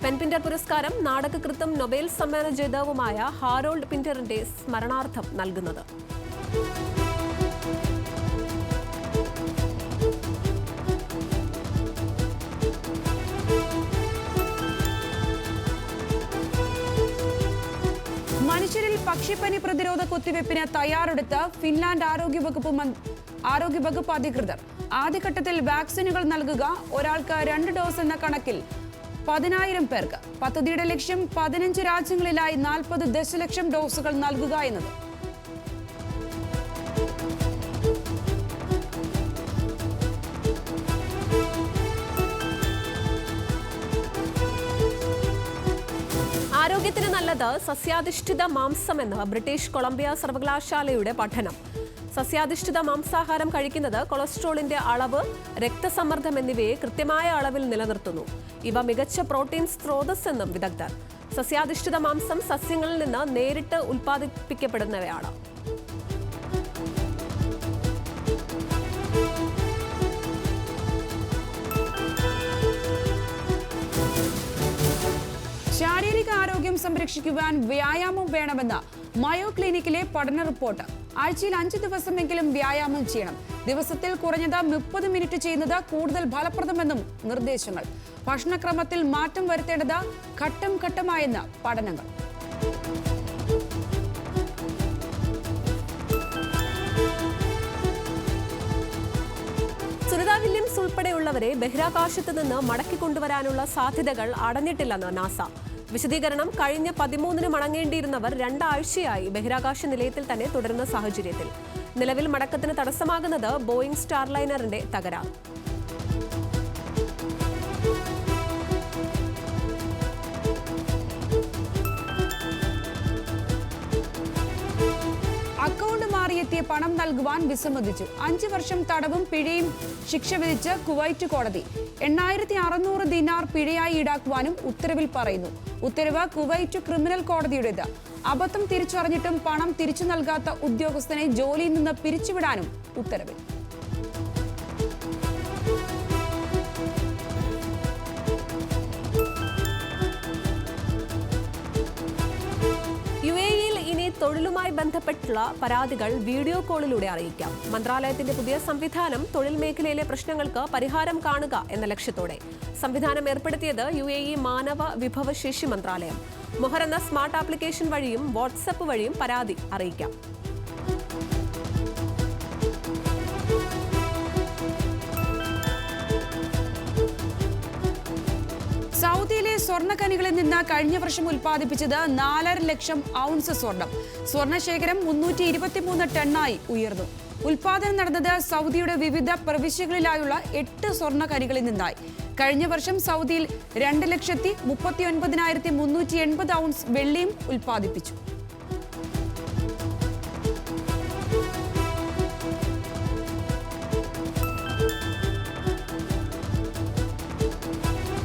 പെൻപിന്റർ പുരസ്കാരം നാടകകൃത്തും നൊബേൽ സമ്മാന ജേതാവുമായ ഹാരോൾഡ് പിന്ററിന്റെ സ്മരണാർത്ഥം നൽകുന്നത്. മനുഷ്യരിൽ പക്ഷിപ്പനി പ്രതിരോധ കുത്തിവയ്പ്പിന് തയ്യാറെടുത്ത് ഫിൻലാൻഡ് ആരോഗ്യവകുപ്പ് അധികൃതർ. ആദ്യഘട്ടത്തിൽ വാക്സിനുകൾ നൽകുക, ഒരാൾക്ക് 2 ഡോസ് എന്ന കണക്കിൽ 10,000 പേർക്ക്. പദ്ധതിയുടെ ലക്ഷ്യം 15 രാജ്യങ്ങളിലായി 40 ദശലക്ഷം ഡോസുകൾ നൽകുക എന്നത്. ആരോഗ്യത്തിന് നല്ലത് സസ്യാധിഷ്ഠിത മാംസമെന്ന് ബ്രിട്ടീഷ് കൊളംബിയ സർവകലാശാലയുടെ പഠനം. സസ്യാധിഷ്ഠിത മാംസാഹാരം കഴിക്കുന്നത് കൊളസ്ട്രോളിന്റെ അളവ്, രക്തസമ്മർദ്ദം എന്നിവയെ കൃത്യമായ അളവിൽ നിലനിർത്തുന്നു. ഇവ മികച്ച പ്രോട്ടീൻ സ്രോതസ്സെന്നും വിദഗ്ധർ. സസ്യാധിഷ്ഠിത മാംസം സസ്യങ്ങളിൽ നിന്ന് നേരിട്ട് ഉൽപ്പാദിപ്പിക്കപ്പെടുന്നവയാണ്. ശാരീരിക ആരോഗ്യം സംരക്ഷിക്കുവാൻ വ്യായാമം വേണമെന്ന് മയോ ക്ലിനിക്കിലെ പഠന റിപ്പോർട്ട്. ആഴ്ചയിൽ 5 ദിവസമെങ്കിലും വ്യായാമം ചെയ്യണം. ദിവസത്തിൽ കുറഞ്ഞത് 30 മിനിറ്റ് ചെയ്യുന്നത് കൂടുതൽ ഫലപ്രദമെന്നും നിർദ്ദേശങ്ങൾ. ഭക്ഷണക്രമത്തിൽ മാറ്റം വരുത്തേണ്ടത് ഘട്ടം ഘട്ടമായെന്ന് പഠനങ്ങൾ. സുനിത വില്യംസ് ഉൾപ്പെടെയുള്ളവരെ ബഹിരാകാശത്ത് നിന്ന് മടക്കിക്കൊണ്ടുവരാനുള്ള സാധ്യതകൾ അടഞ്ഞിട്ടില്ലെന്ന് നാസ. വിശദീകരണം: കഴിഞ്ഞ 13-ന് മടങ്ങേണ്ടിയിരുന്നവർ 2 ആഴ്ചയായി ബഹിരാകാശ നിലയത്തിൽ തന്നെ തുടരുന്ന സാഹചര്യത്തിൽ. നിലവിൽ മടക്കത്തിന് തടസ്സമാകുന്നത് ബോയിംഗ് സ്റ്റാർലൈനറിന്റെ തകരാർ. അക്കൗണ്ട് മാറിയ മലയെത്തിയ പണം നൽകുവാൻ വിസമ്മതിച്ചു. 5 വർഷം തടവും പിഴയും ശിക്ഷ വിധിച്ച് കുവൈറ്റ് കോടതി. 8600 ദിനാർ പിഴയായി ഈടാക്കുവാനും ഉത്തരവിൽ പറയുന്നു. ഉത്തരവ് കുവൈറ്റ് ക്രിമിനൽ കോടതിയുടേത്. അബദ്ധം തിരിച്ചറിഞ്ഞിട്ടും പണം തിരിച്ചു നൽകാത്ത ഉദ്യോഗസ്ഥനെ ജോലിയിൽ നിന്ന് പിരിച്ചുവിടാനും ഉത്തരവിൽ. തൊഴിലുമായി ബന്ധപ്പെട്ടുള്ള പരാതികൾ വീഡിയോ കോളിലൂടെ അറിയിക്കാം. മന്ത്രാലയത്തിന്റെ പുതിയ സംവിധാനം തൊഴിൽ മേഖലയിലെ പ്രശ്നങ്ങൾക്ക് പരിഹാരം കാണുക എന്ന ലക്ഷ്യത്തോടെ സംവിധാനം ഏർപ്പെടുത്തിയത് UAE മാനവ വിഭവശേഷി മന്ത്രാലയം. മൊഹർ എന്ന സ്മാർട്ട് ആപ്ലിക്കേഷൻ വഴിയും വാട്സ്ആപ്പ് വഴിയും പരാതി അറിയിക്കാം. സൗദിയിലെ സ്വർണ്ണഖനികളിൽ നിന്ന് കഴിഞ്ഞ വർഷം ഉൽപ്പാദിപ്പിച്ചത് 4.5 ലക്ഷം ഔൺസ് സ്വർണം. സ്വർണ്ണശേഖരം 323 ടണ്ണായി ഉയർന്നു. ഉൽപാദനം നടന്നത് സൗദിയുടെ വിവിധ പ്രവിശ്യകളിലായുള്ള 8 സ്വർണ്ണഖനികളിൽ നിന്നായി. കഴിഞ്ഞ വർഷം സൗദിയിൽ 2,39,380 ഔൺസ് വെള്ളിയും ഉൽപ്പാദിപ്പിച്ചു.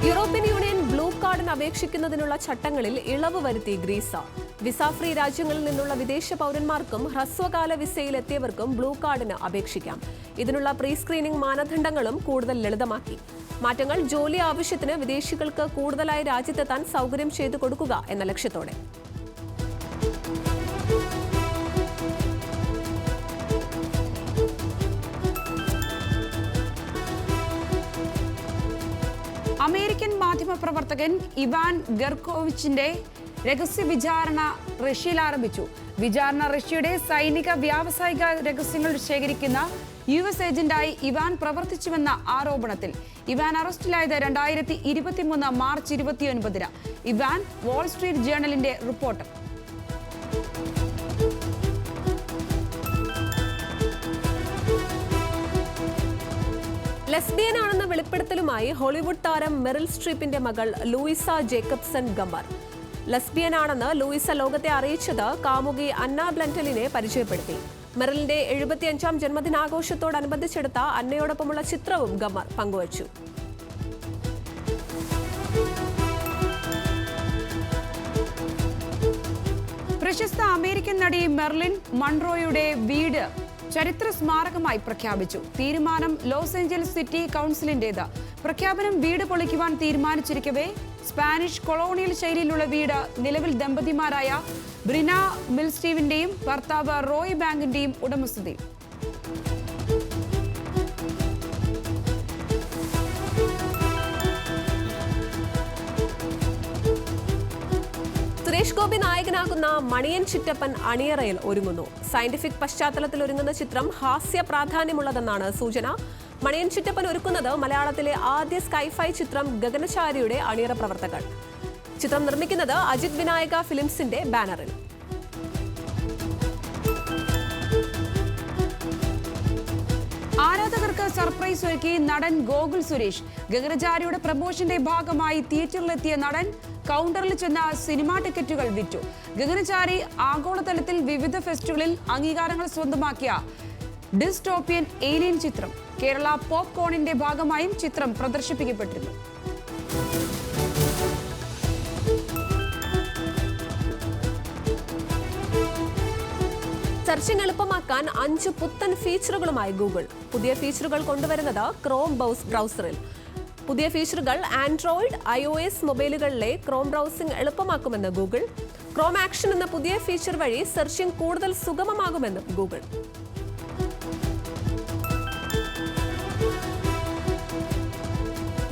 യൂറോപ്യൻ യൂണിയൻ ബ്ലൂ കാർഡിന് അപേക്ഷിക്കുന്നതിനുള്ള ചട്ടങ്ങളിൽ ഇളവ് വരുത്തി ഗ്രീസ്. വിസ ഫ്രീ രാജ്യങ്ങളിൽ നിന്നുള്ള വിദേശ പൗരന്മാർക്കും ഹ്രസ്വകാല വിസയിലെത്തിയവർക്കും ബ്ലൂ കാർഡിന് അപേക്ഷിക്കാം. ഇതിനുള്ള പ്രീ സ്ക്രീനിംഗ് മാനദണ്ഡങ്ങളും കൂടുതൽ ലളിതമാക്കി. മാറ്റങ്ങൾ ജോലി ആവശ്യത്തിന് വിദേശികൾക്ക് കൂടുതലായി രാജ്യത്തെത്താൻ സൗകര്യം ചെയ്തു കൊടുക്കുക എന്ന ലക്ഷ്യത്തോടെ. അമേരിക്കൻ മാധ്യമപ്രവർത്തകൻ ഇവാൻ ഗെർക്കോവിച്ചിന്റെ രഹസ്യ വിചാരണ റഷ്യയിൽ ആരംഭിച്ചു. വിചാരണ റഷ്യയുടെ സൈനിക വ്യാവസായിക രഹസ്യങ്ങൾ ശേഖരിക്കുന്ന US ഏജന്റായി ഇവാൻ പ്രവർത്തിച്ചുവെന്ന ആരോപണത്തിൽ. ഇവാൻ അറസ്റ്റിലായത് 2023 മാർച്ച് 29-ന്. ഇവാൻ വാൾ സ്ട്രീറ്റ് ജേർണലിന്റെ റിപ്പോർട്ടർ. ലെസ്ബിയനാണെന്ന വെളിപ്പെടുത്തലുമായി ഹോളിവുഡ് താരം മെറിൽ സ്ട്രീപ്പിന്റെ മകൾ ലൂയിസ ജേക്കബ്സൺ ഗമ്മർ. ലെസ്ബിയനാണെന്ന് ലൂയിസ ലോകത്തെ അറിയിച്ചത് കാമുകി അന്ന ബ്ലന്റലിനെ പരിചയപ്പെടുത്തി. മെറിലിന്റെ 75ാം ജന്മദിനാഘോഷത്തോടനുബന്ധിച്ചെടുത്ത അന്നയോടൊപ്പമുള്ള ചിത്രവും ഗമ്മർ പങ്കുവച്ചു. പ്രശസ്ത അമേരിക്കൻ നടി മെർലിൻ മൺറോയുടെ വീട് ചരിത്ര സ്മാരകമായി പ്രഖ്യാപിച്ചു. തീരുമാനം ലോസ് ഏഞ്ചൽസ് സിറ്റി കൗൺസിലിന്റേത്. പ്രഖ്യാപനം വീട് പൊളിക്കുവാൻ തീരുമാനിച്ചിരിക്കവേ സ്പാനിഷ് കൊളോണിയൽ ശൈലിയിലുള്ള വീട് നിലവിൽ ദമ്പതിമാരായ ബ്രിന മിൽസ്റ്റീവിന്റെയും ഭർത്താവ് റോയ് ബാങ്കിന്റെയും ഉടമസ്ഥതയിൽ. സുരേഷ് ഗോപി നായകനാകുന്ന മണിയൻ ചിറ്റപ്പൻ അണിയറയിൽ ഒരുങ്ങുന്നു. സയന്റിഫിക് പശ്ചാത്തലത്തിൽ ഒരുങ്ങുന്ന ചിത്രം ഹാസ്യ പ്രാധാന്യമുള്ളതെന്നാണ് സൂചന. മണിയൻ ചിറ്റപ്പൻ ഒരുക്കുന്നത് മലയാളത്തിലെ ആദ്യ സ്കൈഫൈ ചിത്രം ഗഗനചാരിയുടെ അണിയറ പ്രവർത്തകർ. ചിത്രം നിർമ്മിക്കുന്നത് അജിത് വിനായക ഫിലിംസിന്റെ ബാനറിൽ. ആരാധകർക്ക് സർപ്രൈസ് ഒരുക്കി നടൻ ഗോകുൽ സുരേഷ്. ഗഗനചാരിയുടെ പ്രമോഷന്റെ ഭാഗമായി തിയേറ്ററിലെത്തിയ നടൻ കൗണ്ടറിൽ ചെന്ന സിനിമാ ടിക്കറ്റുകൾ വിറ്റു. ഗഗനചാരി ആഗോളതലത്തിൽ വിവിധ ഫെസ്റ്റുകളിൽ അംഗീകാരങ്ങൾ സ്വന്തമാക്കിയ ഡിസ്റ്റോപ്പിയൻ ഏലിയൻ ചിത്രം. കേരള പോപ്കോണിന്റെ ഭാഗമായും ചിത്രം പ്രദർശിപ്പിക്കപ്പെട്ടിരുന്നു. സെർച്ചിംഗ് എളുപ്പമാക്കാൻ 5 പുത്തൻ ഫീച്ചറുകളുമായി ഗൂഗിൾ. പുതിയ ഫീച്ചറുകൾ കൊണ്ടുവരുന്നത് ക്രോം ബ്രൗസറിൽ. പുതിയ ഫീച്ചറുകൾ ആൻഡ്രോയിഡ്, iOS മൊബൈലുകളിലെ ക്രോം ബ്രൗസിംഗ് എളുപ്പമാക്കുമെന്ന് ഗൂഗിൾ. ക്രോം ആക്ഷൻ എന്ന പുതിയ ഫീച്ചർ വഴി സെർച്ചിംഗ് കൂടുതൽ സുഗമമാകുമെന്ന് ഗൂഗിൾ.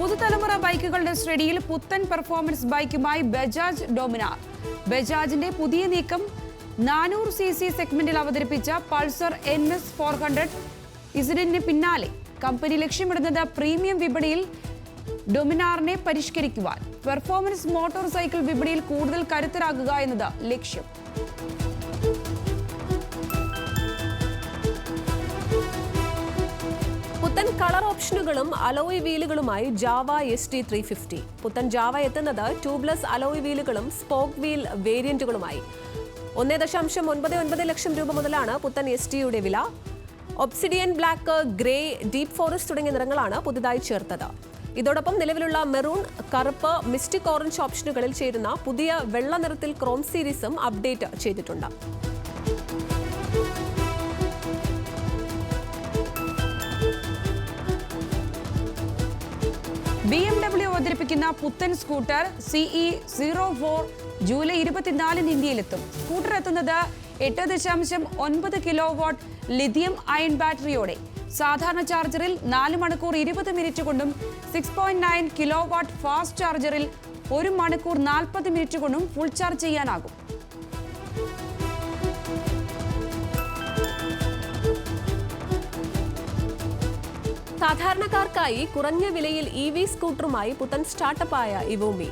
പുതുതലമുറ ബൈക്കുകളുടെ ശ്രേണിയിൽ പുത്തൻ പെർഫോമൻസ് ബൈക്കുമായി ബജാജ് ഡൊമിനാർ. ബജാജിന്റെ പുതിയ നീക്കം 400cc സെഗ്മെന്റിൽ അവതരിപ്പിച്ച പൾസർ NS 400 ഇതിന് പിന്നാലെ കമ്പനി ലക്ഷ്യമിടുന്നത് പ്രീമിയം വിപണിയിൽ ഡൊമിനാറിനെ പരിഷ്കരിക്കുവാൻ. പെർഫോമൻസ് മോട്ടോർ സൈക്കിൾ വിപണിയിൽ കൂടുതൽ കരുത്തരാകുക എന്നത് ലക്ഷ്യം. പുത്തൻ കളർ ഓപ്ഷനുകളും അലോയ് വീലുകളുമായി ജാവ ST350. പുത്തൻ ജാവ എത്തുന്നത് ട്യൂബ്ലെസ് അലോയ് വീലുകളും സ്പോക്ക് വീൽ വേരിയന്റുകളുമായി. 1.99 ലക്ഷം രൂപ മുതലാണ് പുത്തൻ ST-യുടെ വില. Obsidian black, grey, deep forest തുടങ്ങിയ നിറങ്ങളാണ് പുതുതായി ചേർത്തത്. ഇതോടൊപ്പം നിലവിലുള്ള മെറൂൺ, കറുപ്പ്, മിസ്റ്റിക് ഓറഞ്ച് ഓപ്ഷനുകളിൽ ചേരുന്ന പുതിയ വെള്ള നിറത്തിൽ ക്രോം സീരീസും അപ്ഡേറ്റ് ചെയ്തിട്ടുണ്ട്. BMW അവതരിപ്പിക്കുന്ന പുത്തൻ സ്കൂട്ടർ CE04 ജൂലൈ 24-ന് ഇന്ത്യയിലെത്തും. സ്കൂട്ടർ എത്തുന്നത് 8.9 കിലോവാട്ട് ലിഥിയം അയൺ ബാറ്ററിയോടെ. സാധാരണ ചാർജറിൽ 4 മണിക്കൂർ 20 മിനിറ്റ് കൊണ്ടും 6.9 കിലോവാട്ട് ഫാസ്റ്റ് ചാർജറിൽ 1 മണിക്കൂർ 40 മിനിറ്റ് കൊണ്ടും ഫുൾ ചാർജ് ചെയ്യാനാകും. സാധാരണക്കാർക്കായി കുറഞ്ഞ വിലയിൽ EV സ്കൂട്ടറുമായി പുത്തൻ സ്റ്റാർട്ടപ്പായ ഇവോമി.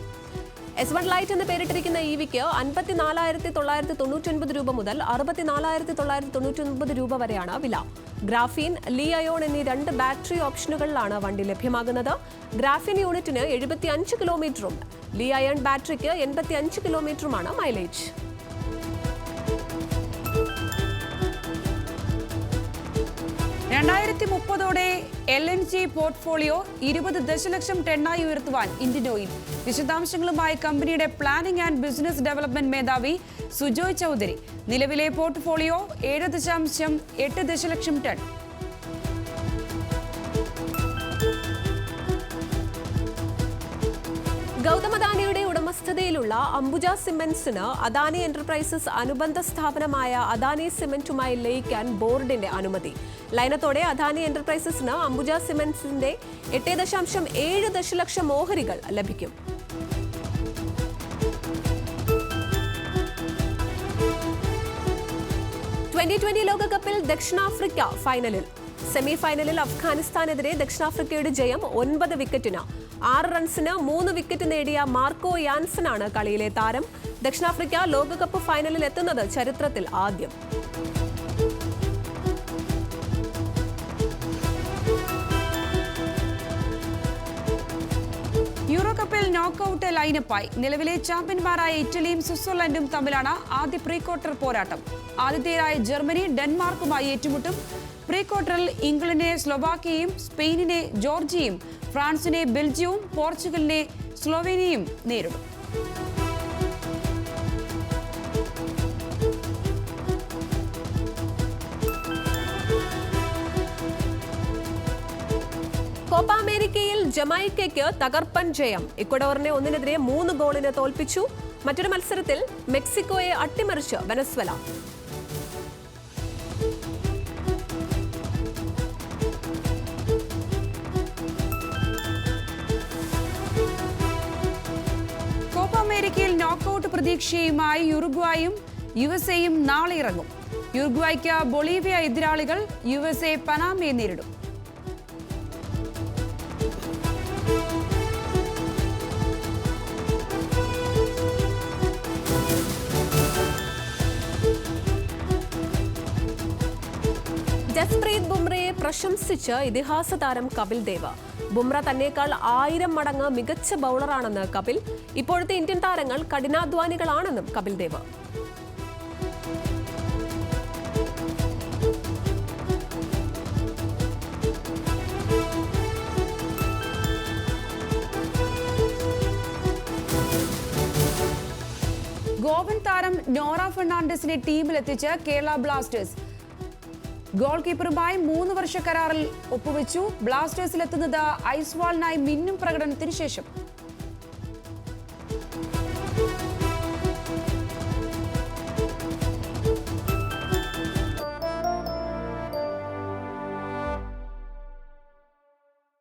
S1 ലൈറ്റ് എന്ന് പേരിട്ടിരിക്കുന്ന EVക്ക് 54,999 രൂപ മുതൽ 64,999 രൂപ വരെയാണ് വില. ഗ്രാഫീൻ, ലി അയോൺ എന്നീ 2 ബാറ്ററി ഓപ്ഷനുകളിലാണ് വണ്ടി ലഭ്യമാകുന്നത്. ഗ്രാഫീൻ യൂണിറ്റിന് 75 കിലോമീറ്ററും ലി അയൺ ബാറ്ററിക്ക് 85 കിലോമീറ്ററുമാണ് മൈലേജ്. ോടെ LNG പോർട്ട്ഫോളിയോ 20 ദശലക്ഷം ടണ്ണായി ഉയർത്തുവാൻ ഇന്ത്യൻ ഓയിൽ. വിശദാംശങ്ങളുമായി കമ്പനിയുടെ പ്ലാനിംഗ് ആൻഡ് ബിസിനസ് ഡെവലപ്മെന്റ് മേധാവി സുജോയ് ചൌധരി. നിലവിലെ പോർട്ട്ഫോളിയോ 7.8 ദശലക്ഷം ടൺ. ഗൗതം അദാനിയുടെ ഉടമസ്ഥതയിലുള്ള അംബുജ സിമന്റ്സിന് അദാനി എന്റർപ്രൈസസ് അനുബന്ധ സ്ഥാപനമായ അദാനി സിമന്റുമായി ലയിക്കാൻ ബോർഡിന്റെ അനുമതി. ലയനത്തോടെ അദാനി എന്റർപ്രൈസസിന് അംബുജ സിമന്റ്സിന്റെ 8.7 ദശലക്ഷം ഓഹരികൾ ലഭിക്കും. T20 ലോകകപ്പിൽ ദക്ഷിണാഫ്രിക്ക ഫൈനലിൽ. സെമി ഫൈനലിൽ അഫ്ഗാനിസ്ഥാനെതിരെ ദക്ഷിണാഫ്രിക്കയുടെ ജയം 9 വിക്കറ്റിന്. 6 റൺസിന് 3 വിക്കറ്റ് നേടിയ മാർക്കോ യാൻസനാണ് കളിയിലെ താരം. ദക്ഷിണാഫ്രിക്ക ലോകകപ്പ് ഫൈനലിൽ എത്തുന്നത് ചരിത്രത്തിൽ ആദ്യം. യൂറോകപ്പിൽ നോക്കൌട്ട് ലൈനപ്പായി. നിലവിലെ ചാമ്പ്യന്മാരായ ഇറ്റലിയും സ്വിറ്റ്സർലൻഡും തമ്മിലാണ് ആദ്യ പ്രീ ക്വാർട്ടർ പോരാട്ടം. ആതിഥേയരായ ജർമ്മനി ഡെൻമാർക്കുമായി ഏറ്റുമുട്ടും. പ്രീ ക്വാർട്ടറിൽ ഇംഗ്ലണ്ടിനെ സ്ലോവാക്കിയയും സ്പെയിനിനെ ജോർജിയയും ഫ്രാൻസിനെ ബെൽജിയവും പോർച്ചുഗലിനെ സ്ലോവേനിയയും നേരിടും. കോപ്പ അമേരിക്കയിൽ ജമൈക്കയ്ക്ക് തകർപ്പൻ ജയം. ഇക്വഡോറിനെ 1-3 ഗോളിന് തോൽപ്പിച്ചു. മറ്റൊരു മത്സരത്തിൽ മെക്സിക്കോയെ അട്ടിമറിച്ച് വെനസ്വല. കോപ്പ അമേരിക്കയിൽ നോക്കൌട്ട് പ്രതീക്ഷയുമായി യുറുഗ്വായും USA-യും നാളെ ഇറങ്ങും. യുറുഗ്വായ്ക്ക് ബൊളീവിയ എതിരാളികൾ. USA പനാമയെ നേരിടും. ജസ്പ്രീത് ബുംറയെ പ്രശംസിച്ച് ഇതിഹാസ താരം കപിൽ ദേവ്. ബുംറ തന്നേക്കാൾ 1000 മടങ്ങ് മികച്ച ബൗളറാണെന്ന് കപിൽ. ഇപ്പോഴത്തെ ഇന്ത്യൻ താരങ്ങൾ കഠിനാധ്വാനികളാണെന്നും കപിൽ ദേവ്. ഗോവൻ താരം നോറ ഫെർണാണ്ടസിനെ ടീമിലെത്തിച്ച് കേരള ബ്ലാസ്റ്റേഴ്സ്. ഗോൾ കീപ്പറുമായി 3 വർഷ കരാറിൽ ഒപ്പുവെച്ചു. ബ്ലാസ്റ്റേഴ്സിലെത്തുന്നത് ഐസ്വാളിനായി മിന്നും പ്രകടനത്തിന് ശേഷം.